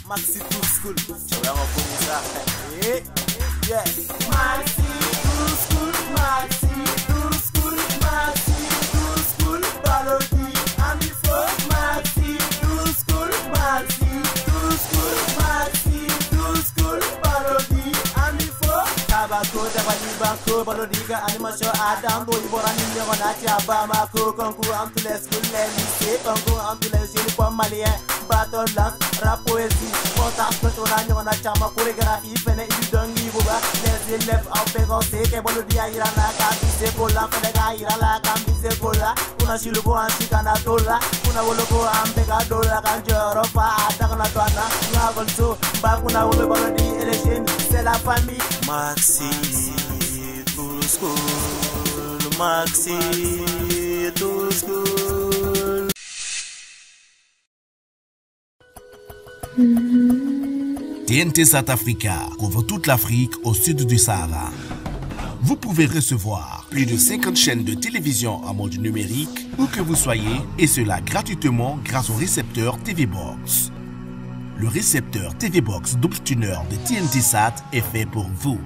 Maxi Too School. Tu vas reconnaître ça. Yeah. Maxi Too School, Maxi Too School, Maxi Too School, parodie. Amifo, Maxi Too School, Maxi Too School, Maxi Too School, parodie. Amifo, Tabako, Tabani Banco, Parodiga, animation, Adam, Boy, Borani, Leonati, Abamako, Concours, entre les schools, les lycées, Concours, entre les uniformes maliens. Battle dance, rap poésie, contact on a chama chorégraphie, fene idongi buba, les élèves en pégoncé, que bon dia ira la cabise cola, fene ira la cabise cola, una chilubo anchikana tola, una woloko ambega dola, kanjoro fa adakna toana, na golso, bakuna wole bolodi election, c'est la famille. Maxi Too School, Maxi Too School. TNT South Africa couvre toute l'Afrique au sud du Sahara. Vous pouvez recevoir plus de 50 chaînes de télévision en mode numérique où que vous soyez, et cela gratuitement grâce au récepteur TV Box. Le récepteur TV Box double tuner de TNT Sat est fait pour vous.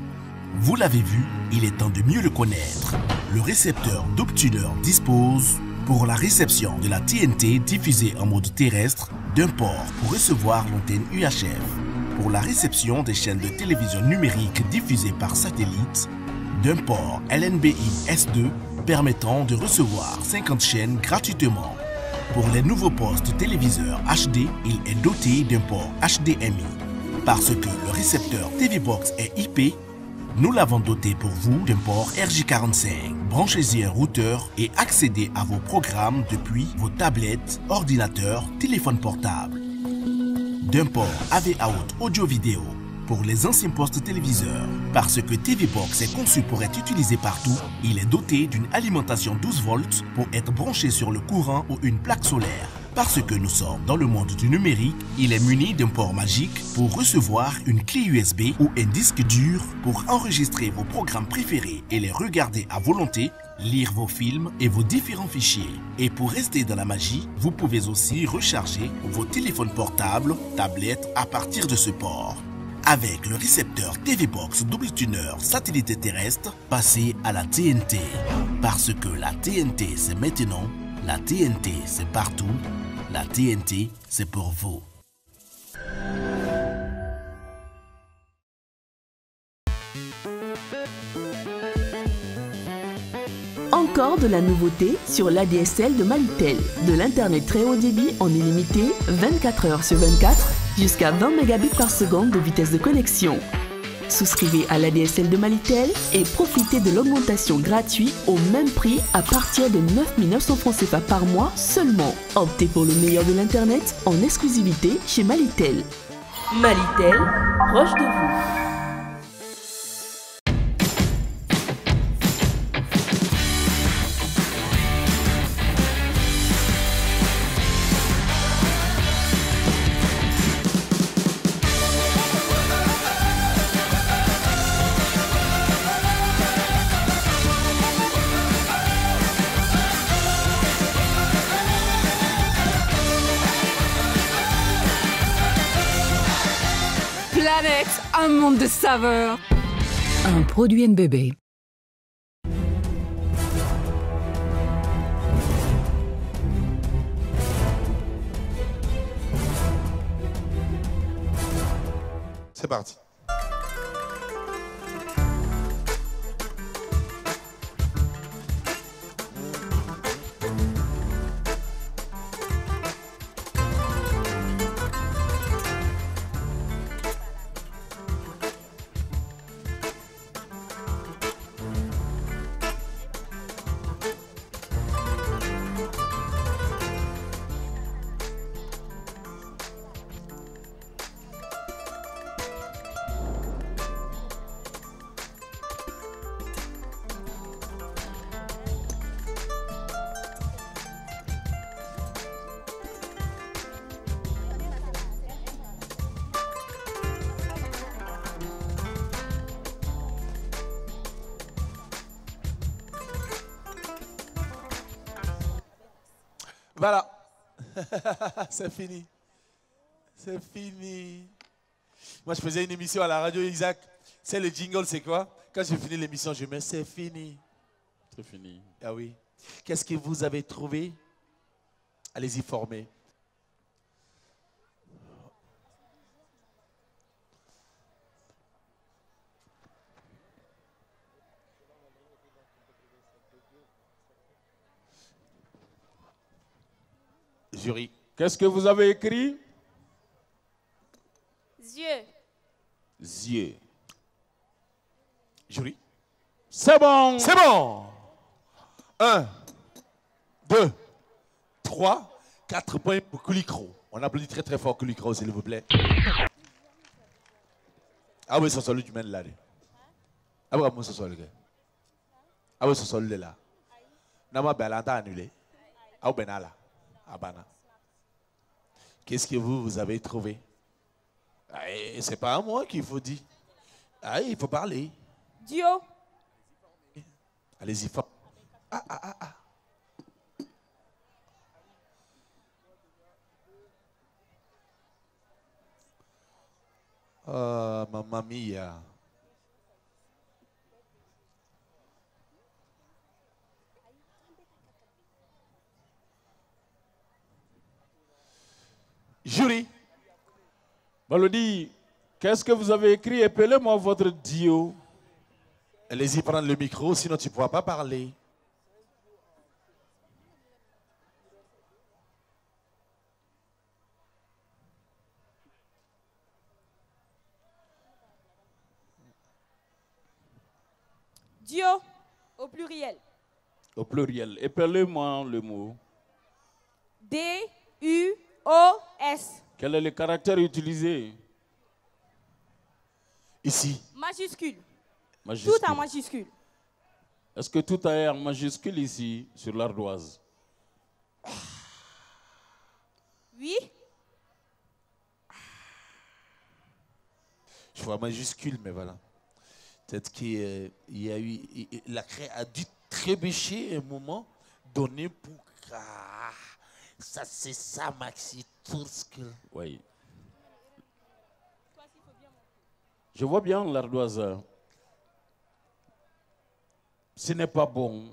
Vous l'avez vu, il est temps de mieux le connaître. Le récepteur double tuner dispose pour la réception de la TNT diffusée en mode terrestre d'un port pour recevoir l'antenne UHF, pour la réception des chaînes de télévision numérique diffusées par satellite, d'un port LNBI S2 permettant de recevoir 50 chaînes gratuitement. Pour les nouveaux postes téléviseurs HD, il est doté d'un port HDMI. Parce que le récepteur TV Box est IP, nous l'avons doté pour vous d'un port RJ45. Branchez-y un routeur et accédez à vos programmes depuis vos tablettes, ordinateurs, téléphones portables. D'un port AV Out audio-vidéo pour les anciens postes téléviseurs. Parce que TV Box est conçu pour être utilisé partout, il est doté d'une alimentation 12 volts pour être branché sur le courant ou une plaque solaire. Parce que nous sommes dans le monde du numérique, il est muni d'un port magique pour recevoir une clé USB ou un disque dur pour enregistrer vos programmes préférés et les regarder à volonté, lire vos films et vos différents fichiers. Et pour rester dans la magie, vous pouvez aussi recharger vos téléphones portables, tablettes à partir de ce port. Avec le récepteur TV Box double tuner satellite terrestre, passez à la TNT. Parce que la TNT c'est maintenant, la TNT c'est partout, la TNT c'est pour vous. Encore de la nouveauté sur l'ADSL de Malitel. De l'internet très haut débit en illimité 24 heures sur 24 jusqu'à 20 mégabits par seconde de vitesse de connexion. Souscrivez à l'ADSL de Malitel et profitez de l'augmentation gratuite au même prix à partir de 9 900 francs CFA par mois seulement. Optez pour le meilleur de l'internet en exclusivité chez Malitel. Malitel, proche de vous. Planète, un monde de saveurs. Un produit NBB. C'est parti. Voilà. C'est fini. C'est fini. Moi, je faisais une émission à la radio, Isaac. C'est le jingle, c'est quoi? Quand j'ai fini l'émission, je mets c'est fini. C'est fini. Ah oui. Qu'est-ce que vous avez trouvé? Allez-y, formez. Jury. Qu'est-ce que vous avez écrit? Yeux. Yeux. Jury. C'est bon. C'est bon. 1, 2, 3, 4 points pour Kulikro. On applaudit très très fort Kulikro, s'il vous plaît. Ah oui, c'est celui du mène là. Ah oui, c'est celui là. Ah oui, c'est celui là. Nama Belanta annulé. Ah oui, Benala. Abana. Qu'est-ce que vous avez trouvé? C'est pas à moi qu'il faut dire. Ah, il faut parler. Dio. Allez-y, fort. Ah. Oh, mamma mia. Jury. Balodi, qu'est-ce que vous avez écrit? Appelez-moi votre Dio. Allez-y prendre le micro, sinon tu ne pourras pas parler. Dio. Au pluriel. Au pluriel. Appelez-moi le mot. D-U-O-S. Quel est le caractère utilisé? Ici. Majuscule. Majuscule. Tout en majuscule. Est-ce que tout est en majuscule ici, sur l'ardoise? Oui. Je vois majuscule, mais voilà. Peut-être qu'il y a eu. La craie a dû trébucher un moment donné pour. Ah, ça, c'est ça, Maxi. Tout ce que. Oui. Je vois bien l'ardoise. Ce n'est pas bon.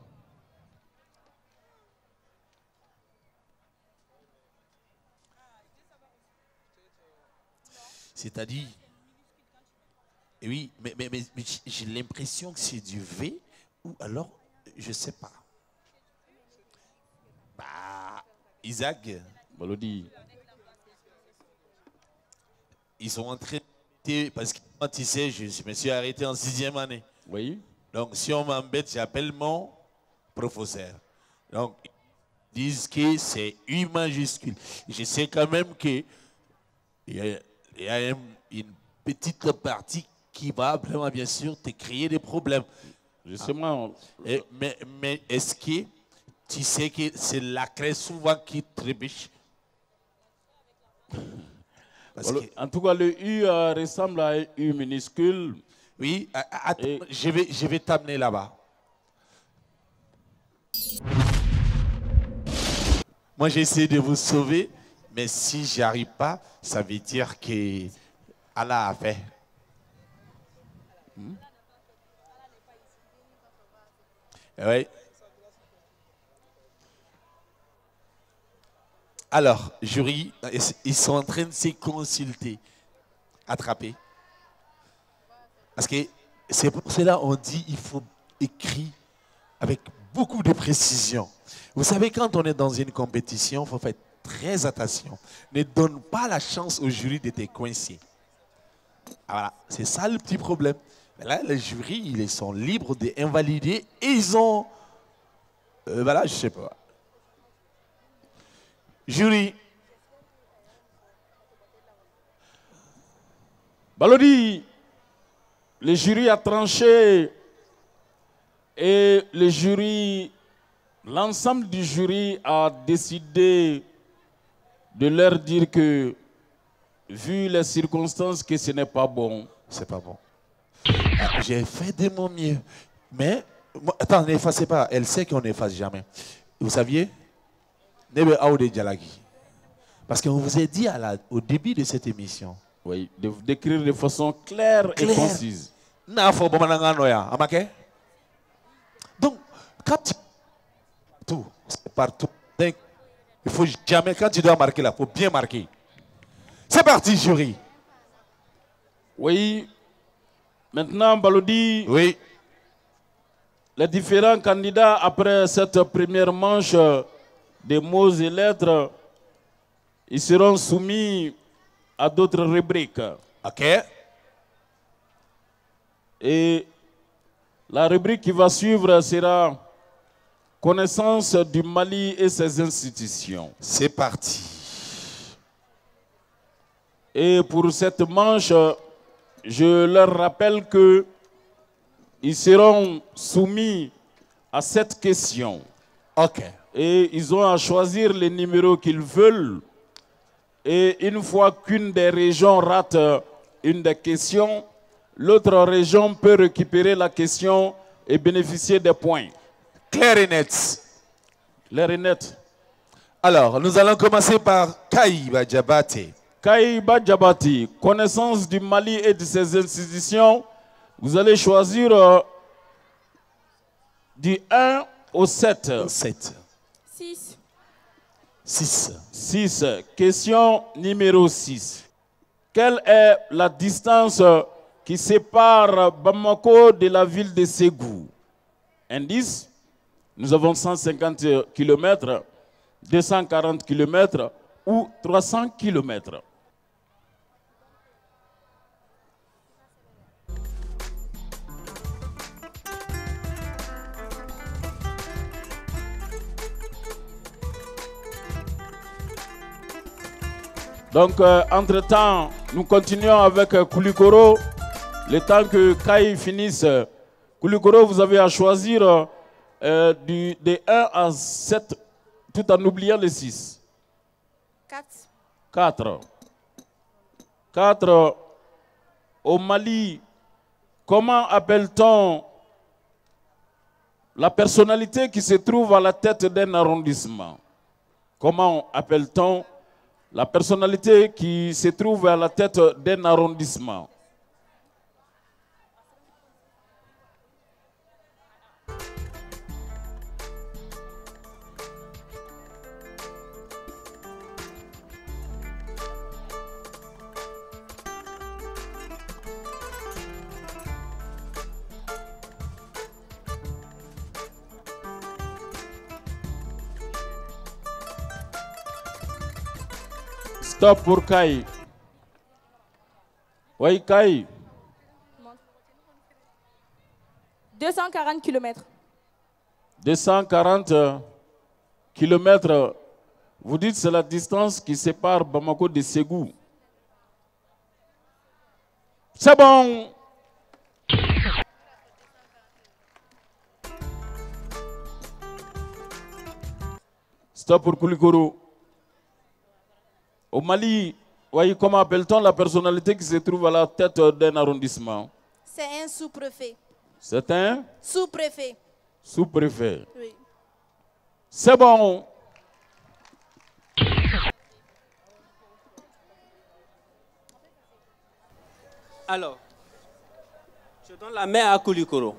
C'est-à-dire. Oui, mais j'ai l'impression que c'est du V ou alors, je ne sais pas. Bah, Isaac. Balodi. Ils sont en train de. Parce que moi, tu sais, je me suis arrêté en 6e année. Oui. Donc, si on m'embête, j'appelle mon professeur. Donc, ils disent que c'est U majuscule. Je sais quand même qu'il y a une petite partie qui va vraiment, bien sûr, te créer des problèmes. Justement. Mais est-ce que tu sais que c'est la craie souvent qui trébuche? En tout cas, le U ressemble à un U minuscule. Oui, attends, je vais t'amener là-bas. Moi, j'essaie de vous sauver, mais si j'y arrive pas, ça veut dire que Allah a fait. Oui. Alors, jury, ils sont en train de se consulter. Attraper. Parce que c'est pour cela qu'on dit qu'il faut écrire avec beaucoup de précision. Vous savez, quand on est dans une compétition, il faut faire très attention. Ne donne pas la chance au jury de te coincer. Voilà, c'est ça le petit problème. Mais là, les jurys, ils sont libres d'invalider et ils ont... voilà, je ne sais pas. Jury. Balodi, le jury a tranché et le jury, l'ensemble du jury a décidé de leur dire que, vu les circonstances, que ce n'est pas bon. C'est pas bon. J'ai fait de mon mieux. Mais, attends, n'effacez pas. Elle sait qu'on n'efface jamais. Vous saviez? Nebe Aoude Djalagi. Parce qu'on vous a dit au début de cette émission. Oui, de décrire de façon claire et concise. Donc, c'est partout. Donc, il faut jamais, quand tu dois marquer là, il faut bien marquer. C'est parti, jury. Oui. Maintenant, Balodi. Oui. Les différents candidats, après cette première manche des mots et lettres, ils seront soumis à d'autres rubriques. OK. Et la rubrique qui va suivre sera connaissance du Mali et ses institutions. C'est parti. Et pour cette manche, je leur rappelle que ils seront soumis à cette question. OK. Et ils ont à choisir les numéros qu'ils veulent. Et une fois qu'une des régions rate une des questions, l'autre région peut récupérer la question et bénéficier des points. Clair et net. Clair et net. Alors, nous allons commencer par Kaïba Djabate. Kaïba Djabate, connaissance du Mali et de ses institutions. Vous allez choisir du 1 au 7. 7. 6. 6. 6. Question numéro 6. Quelle est la distance qui sépare Bamako de la ville de Ségou? Indice, nous avons 150 km, 240 km ou 300 km. Donc, entre-temps, nous continuons avec Koulikoro. Le temps que Kai finisse, Koulikoro, vous avez à choisir de 1 à 7, tout en oubliant les 6. 4. 4. 4. Au Mali, comment appelle-t-on la personnalité qui se trouve à la tête d'un arrondissement? Comment appelle-t-on la personnalité qui se trouve à la tête d'un arrondissement? Stop pour Kai. Oui, Kai. 240 km. 240 km. Vous dites que c'est la distance qui sépare Bamako de Ségou. C'est bon. Stop pour Koulikoro. Au Mali, voyez, comment appelle-t-on la personnalité qui se trouve à la tête d'un arrondissement? C'est un sous-préfet. C'est un sous-préfet. Sous-préfet. Oui. C'est bon. Alors, je donne la main à Koulikoro.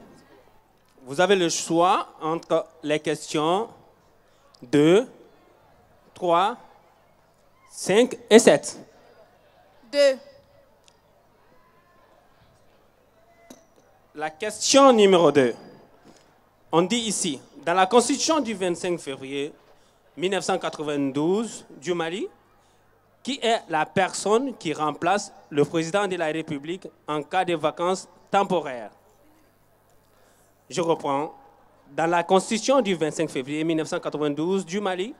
Vous avez le choix entre les questions 2, 3, 5 et 7. 2. La question numéro 2. On dit ici, dans la Constitution du 25 février 1992 du Mali, qui est la personne qui remplace le président de la République en cas de vacances temporaires? Je reprends. Dans la Constitution du 25 février 1992 du Mali,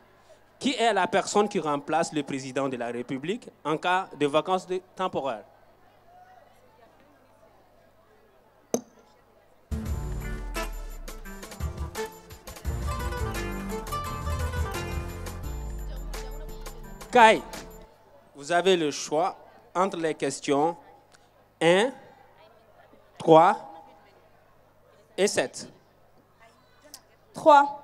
qui est la personne qui remplace le président de la République en cas de vacances temporaires? Kai, vous avez le choix entre les questions 1, 3 et 7. 3.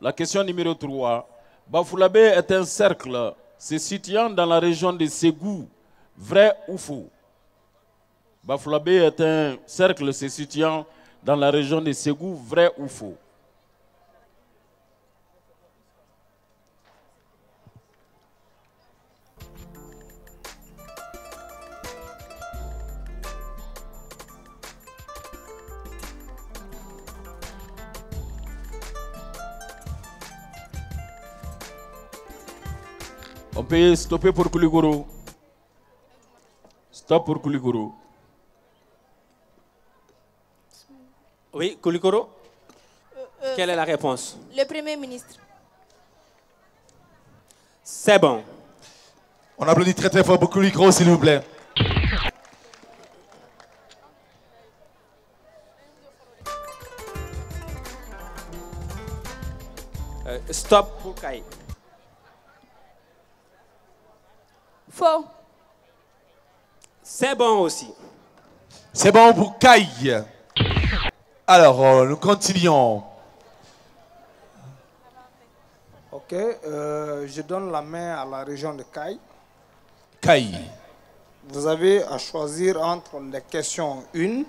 La question numéro 3. Bafoullabé est un cercle se situant dans la région de Ségou. Vrai ou faux? Bafoullabé est un cercle se situant dans la région de Ségou. Vrai ou faux? On peut stopper pour Kouligoro. Stop pour Kouligoro. Oui, Kouligoro. Quelle est la réponse? Le Premier ministre. C'est bon. On applaudit très très fort pour Kouligoro, s'il vous plaît. Stop pour Kai. Faux. C'est bon aussi. C'est bon pour Kai. Alors, nous continuons. Ok, je donne la main à la région de Kai. Kai. Vous avez à choisir entre les questions 1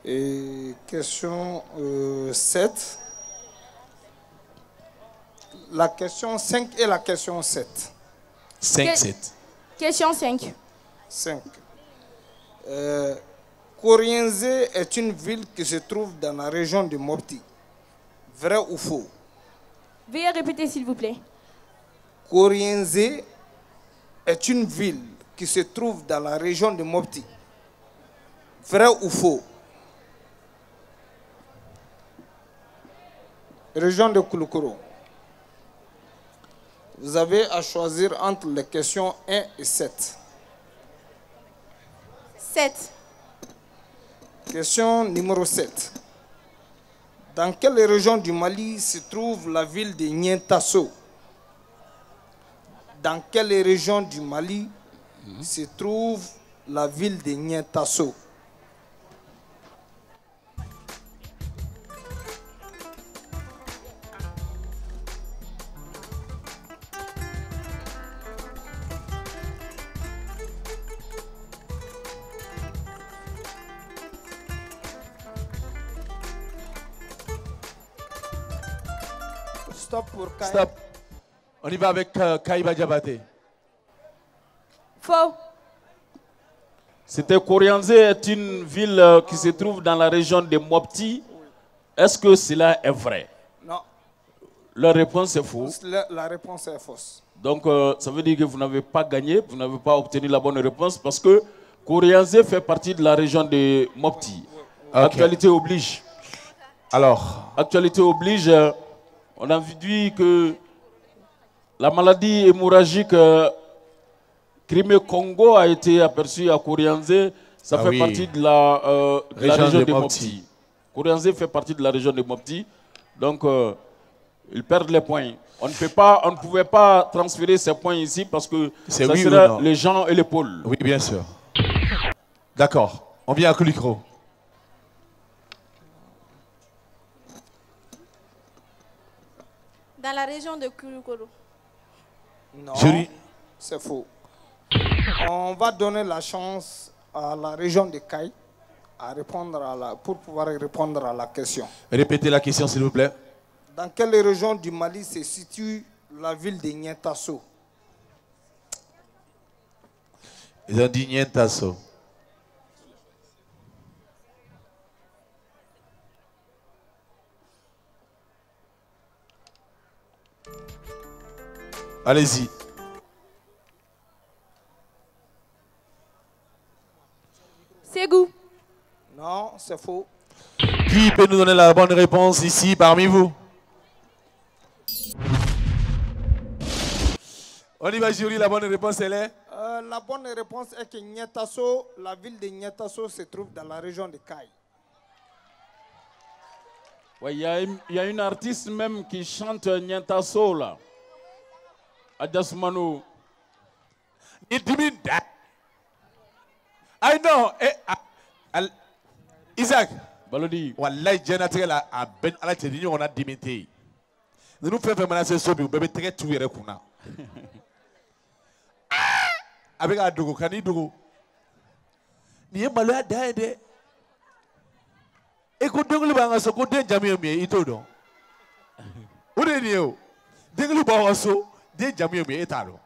et question 7. La question 5 et la question 7. 5, 7. Question 5. 5. Korienze est une ville qui se trouve dans la région de Mopti. Vrai ou faux? Veuillez répéter s'il vous plaît. Korienze est une ville qui se trouve dans la région de Mopti. Vrai ou faux? Région de Koulikoro. Vous avez à choisir entre les questions 1 et 7. 7. Question numéro 7. Dans quelle région du Mali se trouve la ville de Nientasso? Dans quelle région du Mali se trouve la ville de Nientasso? Stop pour Kai. Stop. On y va avec Kai Badiabate. Faux. C'était Korianze est une ville qui se trouve dans la région de Mopti. Est-ce que cela est vrai? Non. La réponse est fausse. La réponse est fausse. Donc ça veut dire que vous n'avez pas gagné, vous n'avez pas obtenu la bonne réponse parce que Korianze fait partie de la région de Mopti. Okay. Actualité oblige. Alors, actualité oblige. On a vu que la maladie hémorragique Crimée-Congo a été aperçue à Korianze. Ça fait partie de la région de Mopti. Korianze fait partie de la région de Mopti. Donc, ils perdent les points. On ne pouvait pas transférer ces points ici parce que ça serait les gens et les pôles. Oui, bien sûr. D'accord. On vient à Koulikoro. Dans la région de Koulikoro. Non, c'est faux. On va donner la chance à la région de Kai à répondre pour pouvoir répondre à la question. Répétez la question, s'il vous plaît. Dans quelle région du Mali se situe la ville de Nientasso? Ils ont dit Nientasso. Allez-y. Ségou. Non, c'est faux. Qui peut nous donner la bonne réponse ici parmi vous? On y va, jury, la bonne réponse, elle est? La bonne réponse est que Nientasso, la ville de Nientasso se trouve dans la région de Kai. Il y a une artiste même qui chante Nientasso là. Adjasmano. It means that. I know. Isaac. Balodi. Wallahi, Jenatra a ben ala tedini on a dimité. Nous faisons menacer ce bébé très tout est kuna. Avec un dogo, cani dogo. Ni malheur d'aide. Écoute donc le bangaso, côté jamais mieux, il te donne. Où est Dio? Déglu bangaso, des jamais mieux, étalo.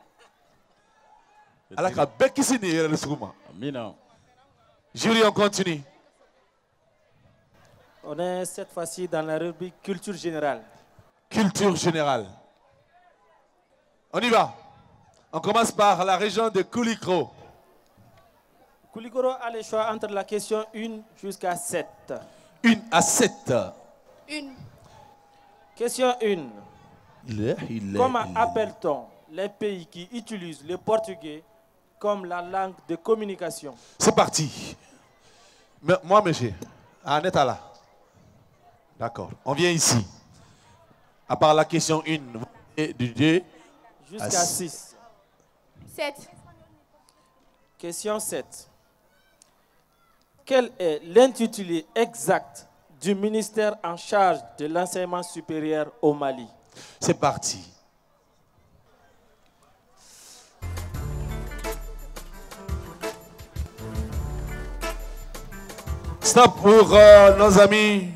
Alors qu'à Bekisi n'est le souma. Amina. Jury, on continue. On est cette fois-ci dans la rubrique culture générale. Culture générale. On y va. On commence par la région de Koulikoro. Koulikoro a le choix entre la question 1 jusqu'à 7. 1 à 7. 1. Question 1. Comment appelle-t-on les pays qui utilisent le portugais comme la langue de communication? C'est parti. Moi, monsieur, en état là. D'accord. On vient ici. À part la question 1, et du 2 jusqu'à 6. 7. Question 7. Quel est l'intitulé exact du ministère en charge de l'enseignement supérieur au Mali? C'est parti. Stop pour nos amis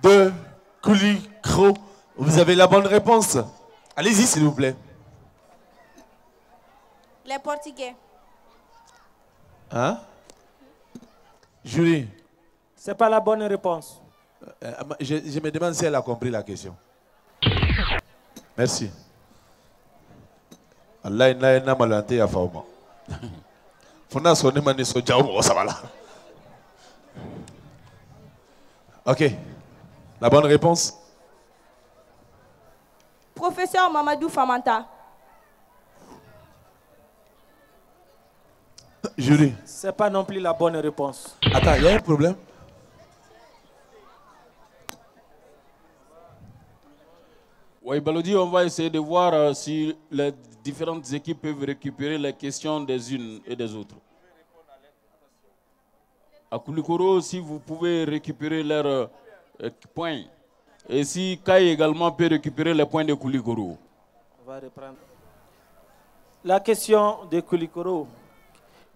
de Koulikoro. Vous avez la bonne réponse. Allez-y, s'il vous plaît. Les Portugais. Hein? Julie. C'est pas la bonne réponse. Je me demande si elle a compris la question. Merci. Allah inna inna malante ya fauma. Fona sonne mani so jawu osabala. Ok. La bonne réponse? Professeur Mamadou Famanta. Julie. C'est pas non plus la bonne réponse. Attends, il y a un problème? Oui, Balodi, on va essayer de voir si les différentes équipes peuvent récupérer les questions des unes et des autres. À Koulikoro, si vous pouvez récupérer leurs points. Et si Kai également peut récupérer les points de Koulikoro. On va reprendre. La question de Koulikoro.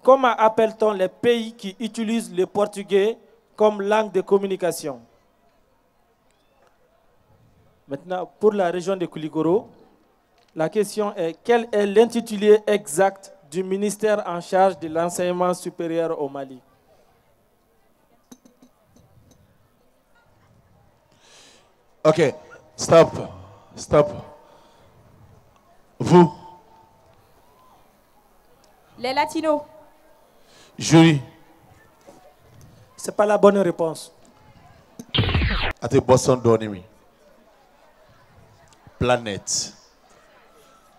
Comment appelle-t-on les pays qui utilisent le portugais comme langue de communication? Maintenant, pour la région de Koulikoro, la question est: quel est l'intitulé exact du ministère en charge de l'enseignement supérieur au Mali? Ok, stop, stop. Vous? Les Latinos. Julie. C'est pas la bonne réponse. Ate Boston Donimi. Planète.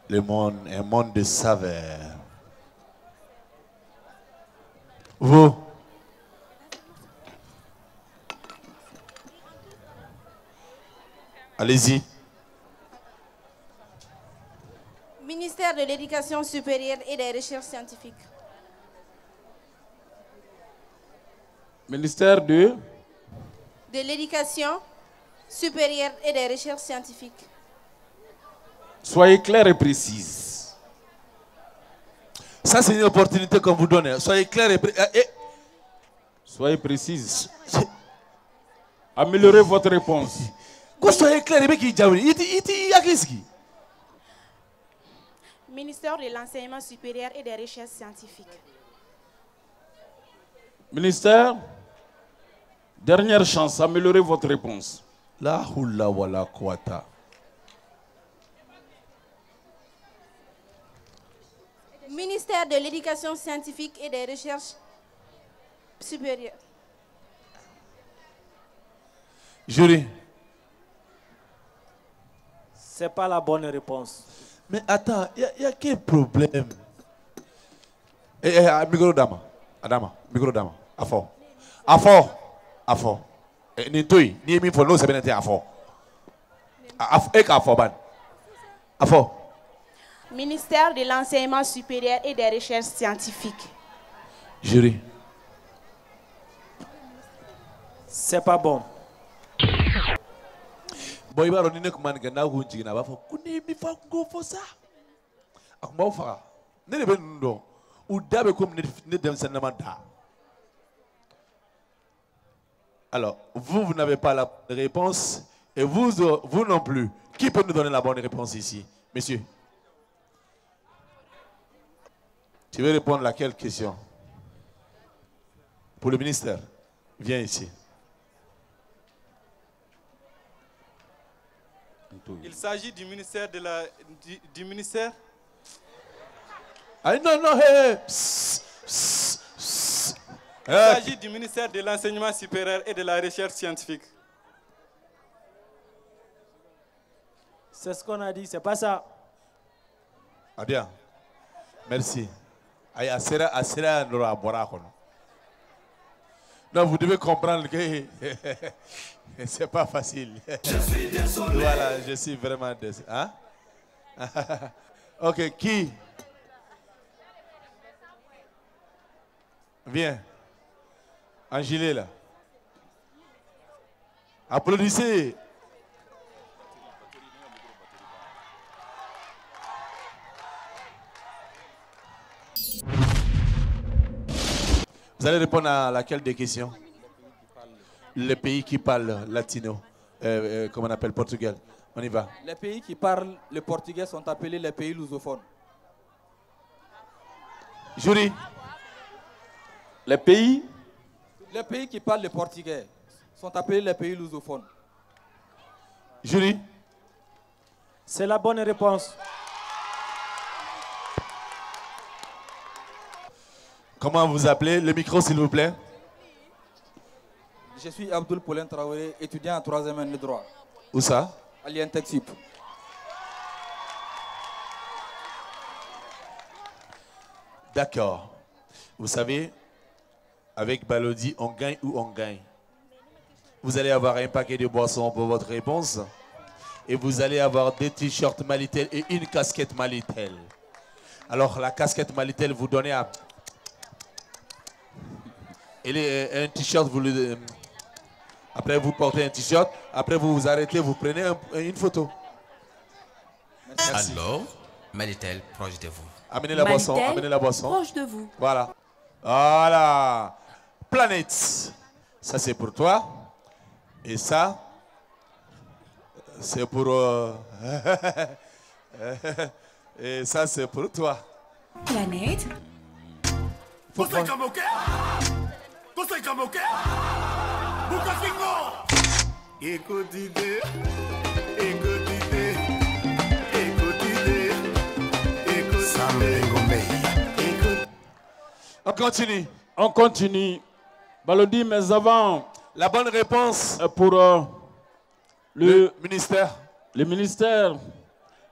Le monde, un monde de saveur. Vous? Allez-y. Ministère de l'Éducation supérieure et des recherches scientifiques. Ministère de l'Éducation supérieure et des recherches scientifiques. Soyez clair et précise. Ça, c'est une opportunité qu'on vous donne. Soyez clair et précis. Soyez précise. Améliorez votre réponse. Soyez clair et précis. Ministère de l'Enseignement supérieur et des recherches scientifiques. Ministère, dernière chance, améliorez votre réponse. La hula wala kwata. Ministère de l'Éducation scientifique et des recherches supérieures. Jury. C'est pas la bonne réponse. Mais attends, il y a quel problème? Micro dama. Adama, micro dama. Afo. Afo. Afo. Nitoi, ni mi follow sebenete afo. Afo ban. Afo. Ministère de l'Enseignement supérieur et des recherches scientifiques. Jury. C'est pas bon. boy baro ni nek man ganda hu jigina ba fo kuni mi fa go fo sa akuma fa ne le ben ndo ou dabe comme ne dem senama da. Alors, vous n'avez pas la réponse et vous non plus. Qui peut nous donner la bonne réponse ici? Monsieur. Tu veux répondre à quelle question? Pour le ministère. Viens ici. Il s'agit du ministère de la... Du ministère... Ah non, non, hey, psst, psst, psst. Il s'agit du ministère de l'Enseignement supérieur et de la Recherche scientifique. C'est ce qu'on a dit, c'est pas ça. Ah bien. Merci. Non, vous devez comprendre que c'est pas facile. Je suis désolé. Voilà, je suis vraiment désolé. Hein? Ok, qui? Viens. Angélé là. Applaudissez. Vous allez répondre à laquelle des questions? Les pays qui parlent latino, comme on appelle Portugal. On y va. Les pays qui parlent le portugais sont appelés les pays lusophones. Jury. Les pays qui parlent le portugais sont appelés les pays lusophones. Jury. C'est la bonne réponse. Comment vous appelez? Le micro, s'il vous plaît. Je suis Abdoul Paulin Traoré, étudiant en 3e année de droit. Où ça? À l'INTEXIP. D'accord. Vous savez, avec Balodi, on gagne ou on gagne. Vous allez avoir un paquet de boissons pour votre réponse. Et vous allez avoir des t-shirts Malitel et une casquette Malitel. Alors, la casquette Malitel, vous donnez à... Et un t-shirt, vous le... Après, vous portez un t-shirt. Après, vous vous arrêtez, vous prenez une photo. Merci. Alors, Malitel, proche de vous. Amenez la boisson, amenez la boisson. Proche de vous. Voilà. Voilà. Planète. Ça, c'est pour toi. Et ça, c'est pour... Et ça, c'est pour toi. Planète. On continue. On continue. Balodi, mais avant... La bonne réponse pour le ministère. Le ministère,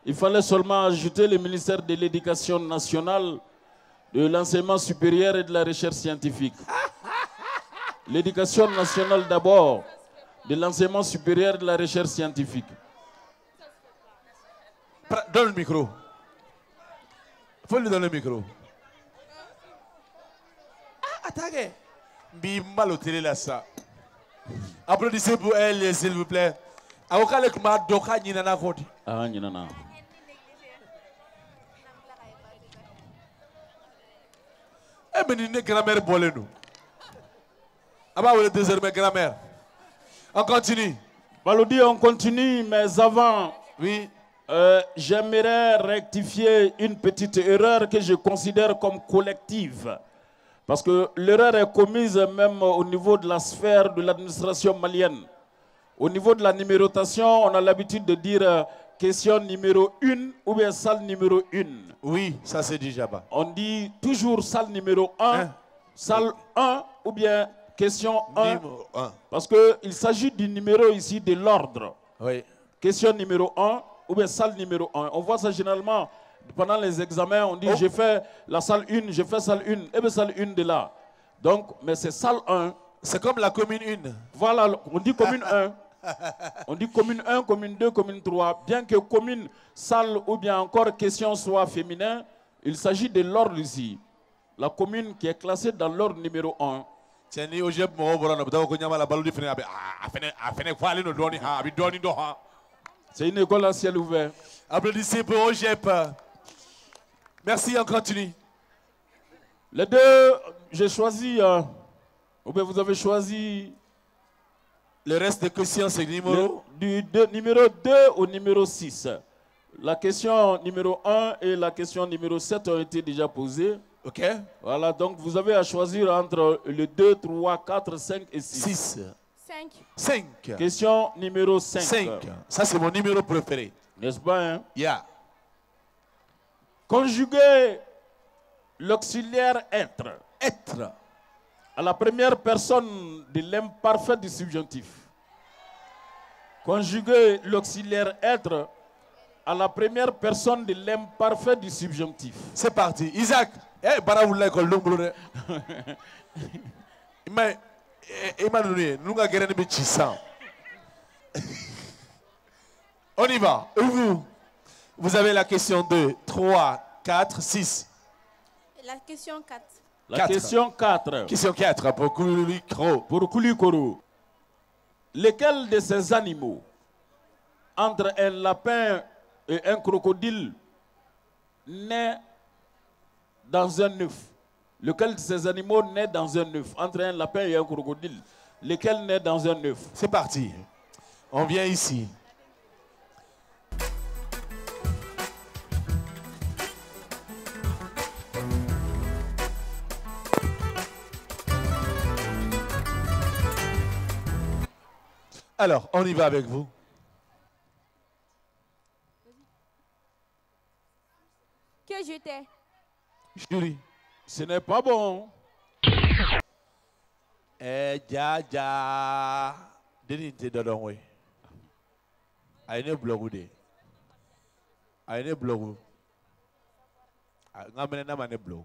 il fallait seulement ajouter le ministère de l'Éducation nationale, de l'enseignement supérieur et de la recherche scientifique. L'éducation nationale d'abord, de l'enseignement supérieur et de la recherche scientifique. Donne le micro. Il faut lui donner le micro. Ah, attaquez. Bimbalotele là ça. Applaudissez pour elle, s'il vous plaît. Ah, Ninana. Eh bien, une grand-mère bolée nous. Ah bah, vous désormais grand-mère. On continue. Balodi, on continue, mais avant, oui, j'aimerais rectifier une petite erreur que je considère comme collective. Parce que l'erreur est commise même au niveau de la sphère de l'administration malienne. Au niveau de la numérotation, on a l'habitude de dire question numéro 1 ou bien salle numéro 1. Oui, ça c'est déjà bas. On dit toujours salle numéro 1, salle 1 ou bien question 1. Numéro 1. Parce qu'il s'agit du numéro ici de l'ordre. Oui. Question numéro 1 ou bien salle numéro 1. On voit ça généralement pendant les examens. On dit j'ai fait la salle 1, j'ai fait salle 1. Et bien salle 1 de là. Donc, mais c'est salle 1. C'est comme la commune 1. Voilà, on dit commune 1. On dit commune 1, commune 2, commune 3. Bien que commune, salle ou bien encore question soit féminin, il s'agit de l'ordre ici. La commune qui est classée dans l'ordre numéro 1. C'est une école à ciel ouvert. Applaudissez pour OGEP. Merci, on continue. Les deux, j'ai choisi, ou bien vous avez choisi... Le reste des questions, c'est numéro numéro 2 au numéro 6. La question numéro 1 et la question numéro 7 ont été déjà posées. OK. Voilà, donc vous avez à choisir entre le 2, 3, 4, 5 et 6. 5. Question numéro 5. 5. Ça, c'est mon numéro préféré. N'est-ce pas, hein? Yeah. Conjuguer l'auxiliaire être. Être. À la première personne de l'imparfait du subjonctif. Conjuguer l'auxiliaire être à la première personne de l'imparfait du subjonctif. C'est parti. Isaac. Baraoula école l'ombre. Emmanuel, nous avons gagné petit sang. On y va. Vous avez la question 2, 3, 4, 6. La question 4. La question 4. Question 4 pour Koulikoro. Pour Koulikoro. Lequel de ces animaux, entre un lapin et un crocodile, naît dans un œuf? Lequel de ces animaux naît dans un œuf? Entre un lapin et un crocodile, lequel naît dans un œuf? C'est parti. On vient ici. Alors, on y va avec vous. Que j'étais. Jury. Ce n'est pas bon. Ja. Deni te dodon we. Aine blogu de. Aine blogu. Ngamene na mane blogu.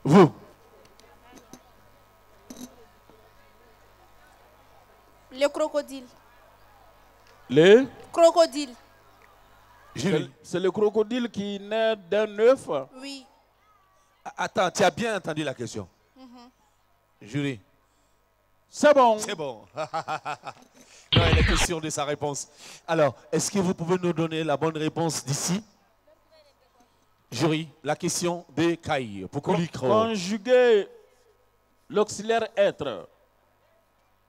Vous. Le crocodile. Le crocodile. C'est le crocodile qui naît d'un œuf? Oui. Attends, tu as bien entendu la question? Jury. C'est bon. C'est bon. Non, il est question de sa réponse. Alors, est-ce que vous pouvez nous donner la bonne réponse d'ici? Jury, la question de Kai. Pour conjuguer l'auxiliaire être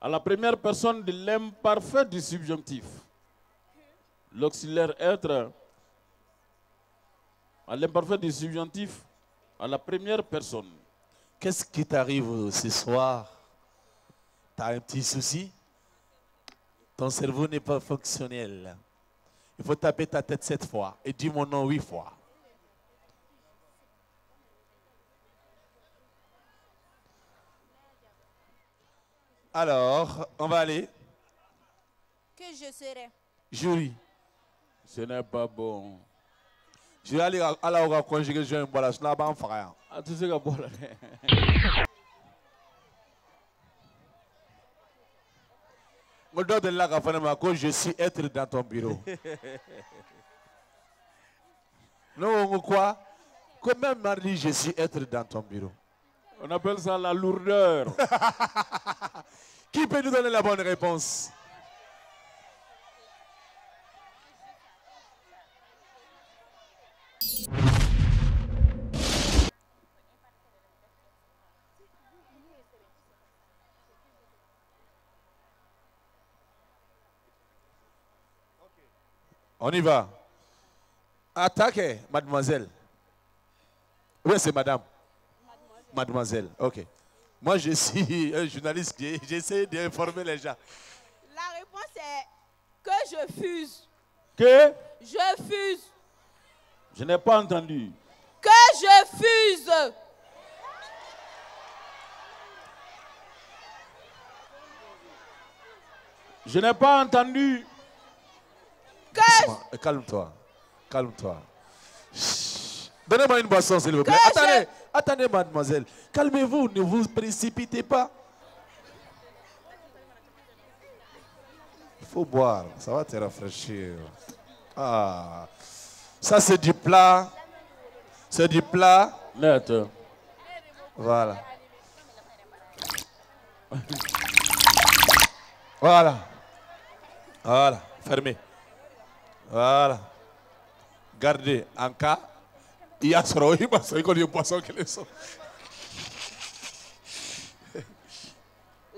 à la première personne de l'imparfait du subjonctif. L'auxiliaire être à l'imparfait du subjonctif à la première personne. Qu'est-ce qui t'arrive ce soir? Tu as un petit souci? Ton cerveau n'est pas fonctionnel. Il faut taper ta tête 7 fois et dis mon nom 8 fois. Alors, on va aller. Que je serai. Jury. Ce n'est pas bon. Je vais aller à la conjuguer, je vais me voir là-bas en frère. Ah, tu sais qu'à boire là. Je suis être dans ton bureau. Non, quoi? Comment Marley, je suis être dans ton bureau? On appelle ça la lourdeur. Qui peut nous donner la bonne réponse? On y va. Attaquez, mademoiselle. Oui, c'est madame. Mademoiselle, ok. Moi, je suis un journaliste qui j'essaie d'informer les gens. La réponse est que je fuse. Que? Je fuse. Je n'ai pas entendu. Que je fuse. Je n'ai pas entendu. Que... Calme-toi. Calme-toi. Donnez-moi une boisson, s'il vous plaît. Attendez, attendez, mademoiselle. Calmez-vous, ne vous précipitez pas. Il faut boire, ça va te rafraîchir. Ah, ça c'est du plat. C'est du plat. Net. Voilà. Voilà. Voilà. Fermez. Voilà. Gardez. En cas, il y a trop de poissons qui les sont.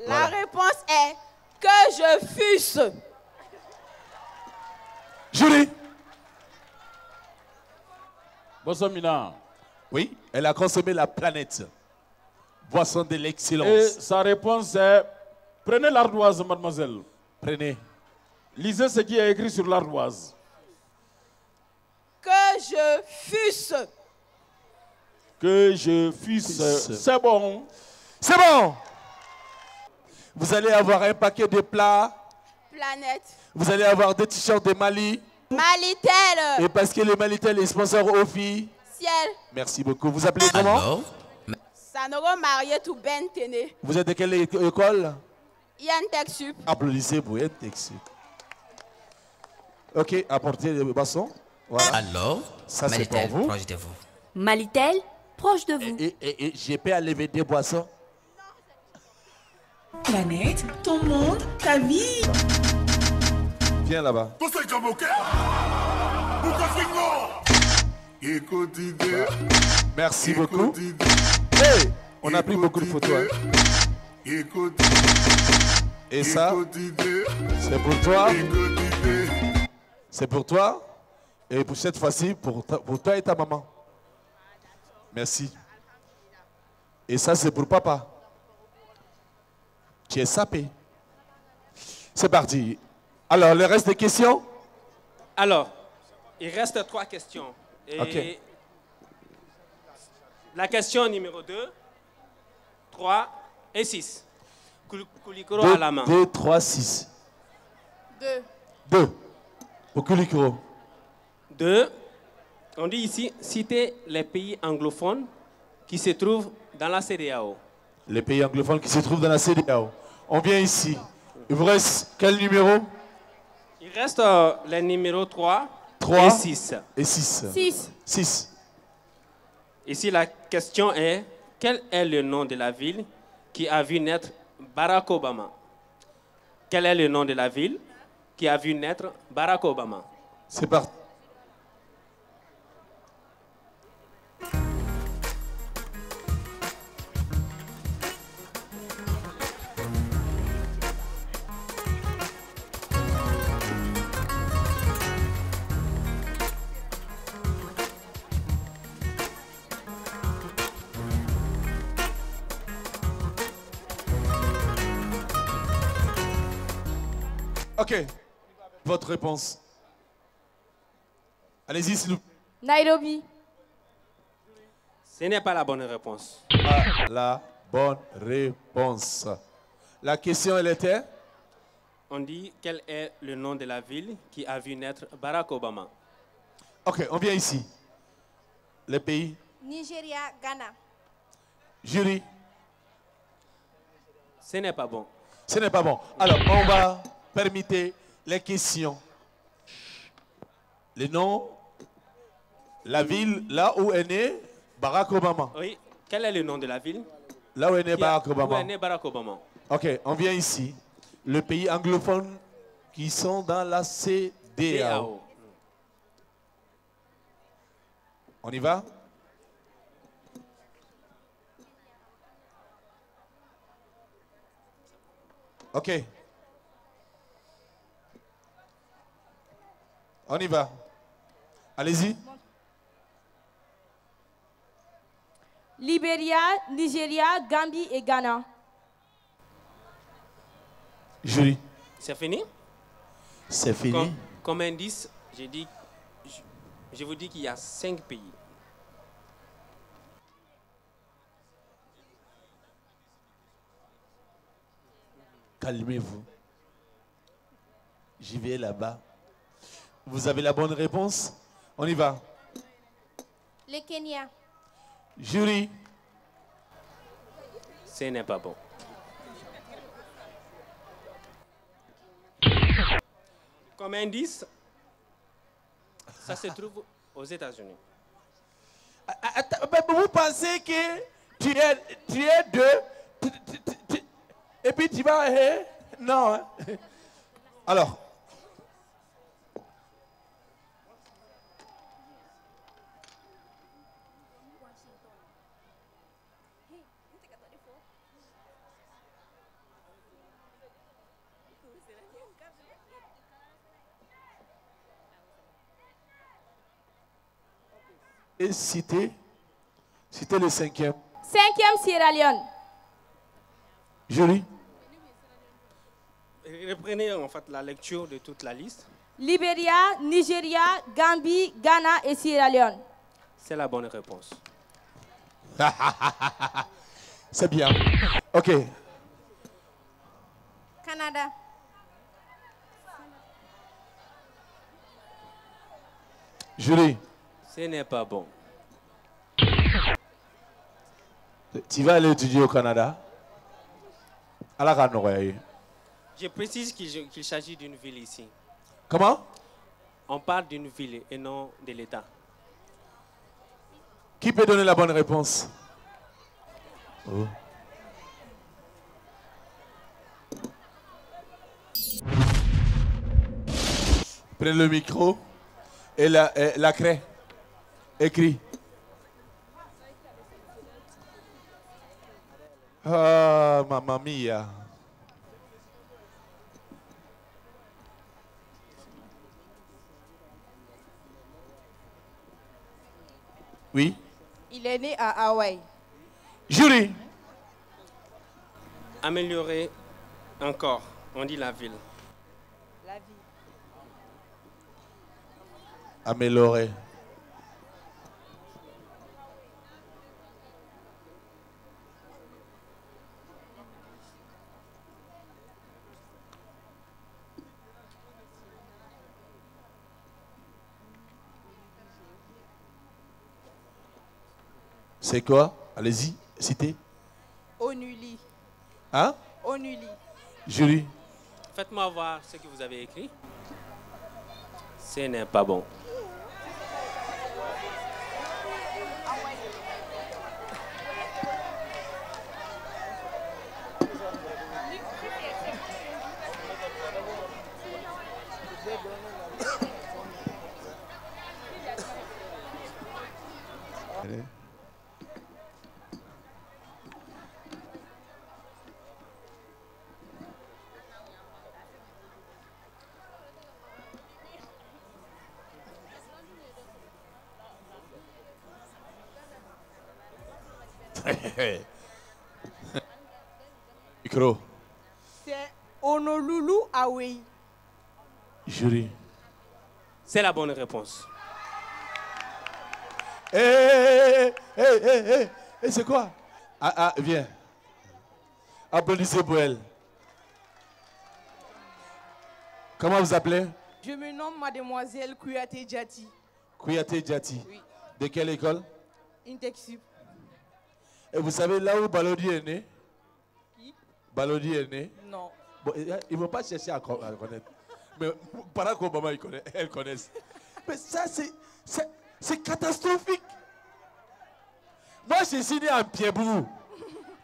La réponse est que je fusse. Jury. Bosomina. Oui, elle a consommé la planète. Boisson de l'excellence. Et sa réponse est prenez l'ardoise, mademoiselle. Prenez. Lisez ce qui est écrit sur l'ardoise. Que je fusse. Que je fusse. C'est bon. C'est bon. Vous allez avoir un paquet de plats. Planète. Vous allez avoir des t-shirts de Mali. Malitel. Et parce que le Malitel est sponsor aux filles. Ciel. Merci beaucoup. Vous appelez comment? Sanoro marié tout Ben Téné. Vous êtes de quelle école? Yann Texup. Applaudissez pour Yann Texup. Ok, apportez le boisson. Voilà. Alors, ça c'est pour Malitel, vous. proche de vous. Malitel, proche de vous. Et j'ai pas à lever des boissons. Planète, ton monde, ta vie. Viens là-bas. Merci beaucoup. Hey, on a pris beaucoup de photos. Hein. Et ça, c'est pour toi. C'est pour toi. Et pour cette fois-ci, pour toi et ta maman. Merci. Et ça, c'est pour papa. Tu es sapé. C'est parti. Alors, le reste des questions? Alors, il reste 3 questions. Et Ok. La question numéro 2, 3 et 6. Koulikoro 2, à la main. 2, 3, 6. 2. 2. Pour Koulikoro. 2. On dit ici, citer les pays anglophones qui se trouvent dans la CEDEAO. Les pays anglophones qui se trouvent dans la CEDEAO. On vient ici. Il vous reste quel numéro? Il reste les numéros 3, 3 et 6. Et 6. 6. 6. Ici, la question est, quel est le nom de la ville qui a vu naître Barack Obama? Quel est le nom de la ville qui a vu naître Barack Obama? C'est parti. Ok. Votre réponse. Allez-y, s'il vous plaît. Nairobi. Ce n'est pas la bonne réponse. Pas la bonne réponse. La question, elle était? On dit quel est le nom de la ville qui a vu naître Barack Obama. Ok, on vient ici. Les pays. Nigeria, Ghana. Jury. Ce n'est pas bon. Ce n'est pas bon. Alors, on va permettre les questions. Les noms, la ville, là où est né Barack Obama. Oui. Quel est le nom de la ville? Là où est né Barack Où Obama. est né Barack Obama? Ok, on vient ici. Le pays anglophone qui sont dans la CEDEAO. On y va? Ok. On y va. Allez-y. Libéria, Nigeria, Gambie et Ghana. Jury. C'est fini? C'est fini. Comme indice, je vous dis qu'il y a 5 pays. Calmez-vous. J'y vais là-bas. Vous avez la bonne réponse? On y va. Le Kenya. Jury. Ce n'est pas bon. Comme indice, ça se trouve aux États-Unis. Vous pensez que tu es de... Et puis tu vas... non. Hein. Alors. Et citer le 5e. 5e, Sierra Leone. Jury. Reprenez en fait la lecture de toute la liste. Libéria, Nigeria, Gambie, Ghana et Sierra Leone. C'est la bonne réponse. C'est bien. Ok. Canada. Jury. Ce n'est pas bon. Tu vas aller étudier au Canada? À la Canada. Je précise qu'il s'agit d'une ville ici. Comment? On parle d'une ville et non de l'État. Qui peut donner la bonne réponse? Oh. Prenez le micro et la craie. Écrit. Ah, mamma mia. Oui. Il est né à Hawaï. Jury. Améliorer encore. On dit la ville. La ville. Améliorer. C'est quoi? Allez-y, citez. Onuli. Hein? Onuli. Jury. Faites-moi voir ce que vous avez écrit. Ce n'est pas bon. Micro. C'est Honolulu, Hawaï. Jury. C'est la bonne réponse. Hé, c'est quoi? Ah, viens. Applaudissez pour elle. Comment vous appelez? Je me nomme Mademoiselle Kouyaté Djati. Kouyaté Djati. Oui. De quelle école? Intexup. Et vous savez là où Balodi est né? Qui? Balodi est né? Non. Bon, ils ne vont pas chercher à connaître. Mais Barack Obama, elles connaissent. Mais ça, c'est catastrophique. Moi, j'ai signé en Pied-Bou.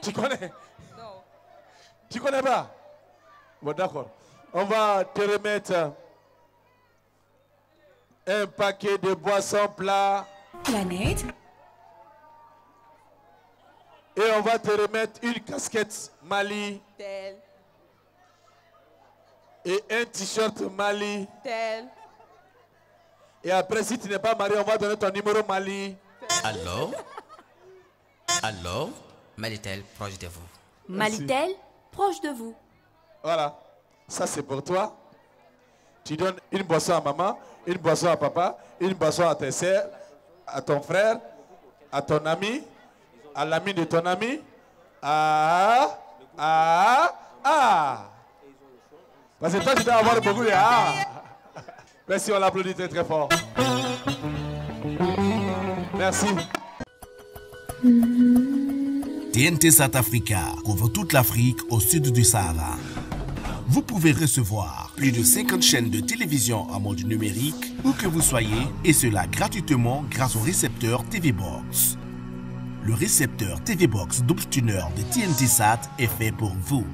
Tu connais? Non. Tu connais pas? Bon, d'accord. On va te remettre un paquet de boissons plats. Planète. Et on va te remettre une casquette Mali. Tel. Et un t-shirt Mali. Tel. Et après, si tu n'es pas marié, on va donner ton numéro Mali. Alors, Malitel, proche de vous. Malitel, proche de vous. Voilà. Ça, c'est pour toi. Tu donnes une boisson à maman, une boisson à papa, une boisson à tes soeurs, à ton frère, à ton ami, à l'ami de ton ami. Parce que toi, tu dois avoir beaucoup de Merci, on l'applaudit très très fort. Merci. TNT South Africa couvre toute l'Afrique au sud du Sahara. Vous pouvez recevoir plus de 50 chaînes de télévision en mode numérique où que vous soyez, et cela gratuitement grâce au récepteur TV Box. Le récepteur TV Box Double Tuner de TNT Sat est fait pour vous.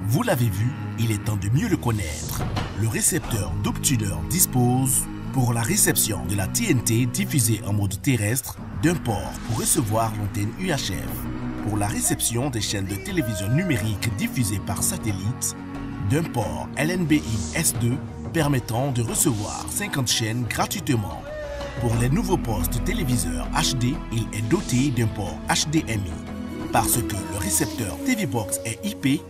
Vous l'avez vu, il est temps de mieux le connaître. Le récepteur d'obteneur dispose, pour la réception de la TNT diffusée en mode terrestre, d'un port pour recevoir l'antenne UHF. Pour la réception des chaînes de télévision numérique diffusées par satellite, d'un port LNBI S2 permettant de recevoir 50 chaînes gratuitement. Pour les nouveaux postes téléviseurs HD, il est doté d'un port HDMI. Parce que le récepteur TV Box est IP,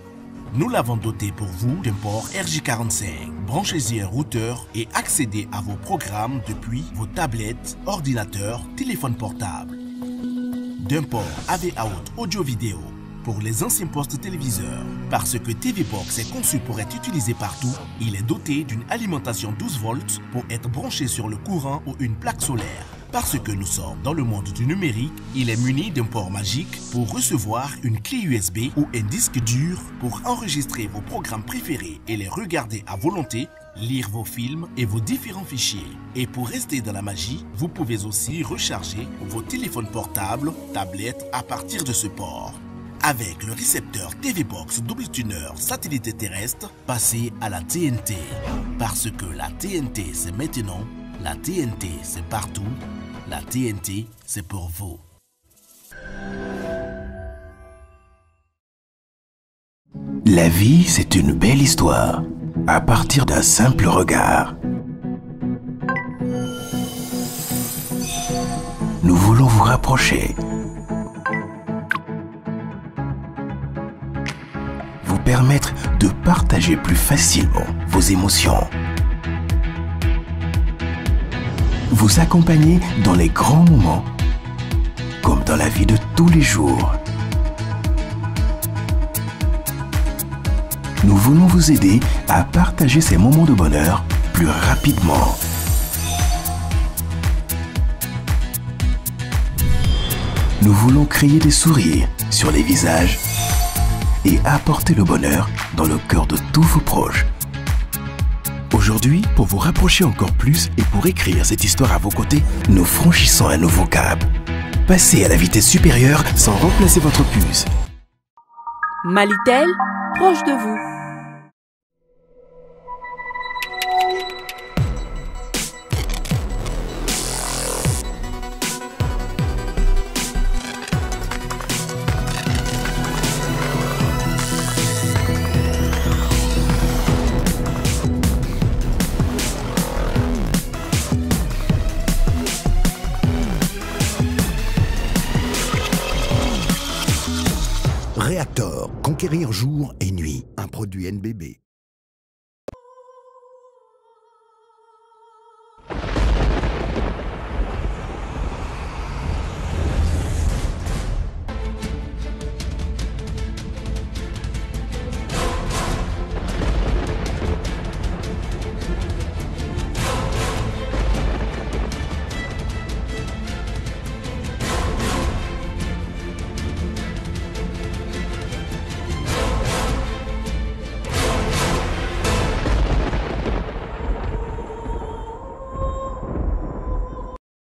nous l'avons doté pour vous d'un port RJ45. Branchez-y un routeur et accédez à vos programmes depuis vos tablettes, ordinateurs, téléphones portables. D'un port AV Out audio-vidéo pour les anciens postes téléviseurs. Parce que TV Box est conçu pour être utilisé partout, il est doté d'une alimentation 12 volts pour être branché sur le courant ou une plaque solaire. Parce que nous sommes dans le monde du numérique, il est muni d'un port magique pour recevoir une clé USB ou un disque dur pour enregistrer vos programmes préférés et les regarder à volonté, lire vos films et vos différents fichiers. Et pour rester dans la magie, vous pouvez aussi recharger vos téléphones portables, tablettes à partir de ce port. Avec le récepteur TV Box double tuneur satellite terrestre, passez à la TNT. Parce que la TNT c'est maintenant, la TNT c'est partout, la TNT c'est pour vous. La vie c'est une belle histoire, à partir d'un simple regard. Nous voulons vous rapprocher, vous permettre de partager plus facilement vos émotions, vous accompagner dans les grands moments, comme dans la vie de tous les jours. Nous voulons vous aider à partager ces moments de bonheur plus rapidement. Nous voulons créer des sourires sur les visages et apporter le bonheur dans le cœur de tous vos proches. Aujourd'hui, pour vous rapprocher encore plus et pour écrire cette histoire à vos côtés, nous franchissons un nouveau cap. Passez à la vitesse supérieure sans remplacer votre puce. Malitel, proche de vous. Reactor, conquérir jour et nuit, un produit NBB.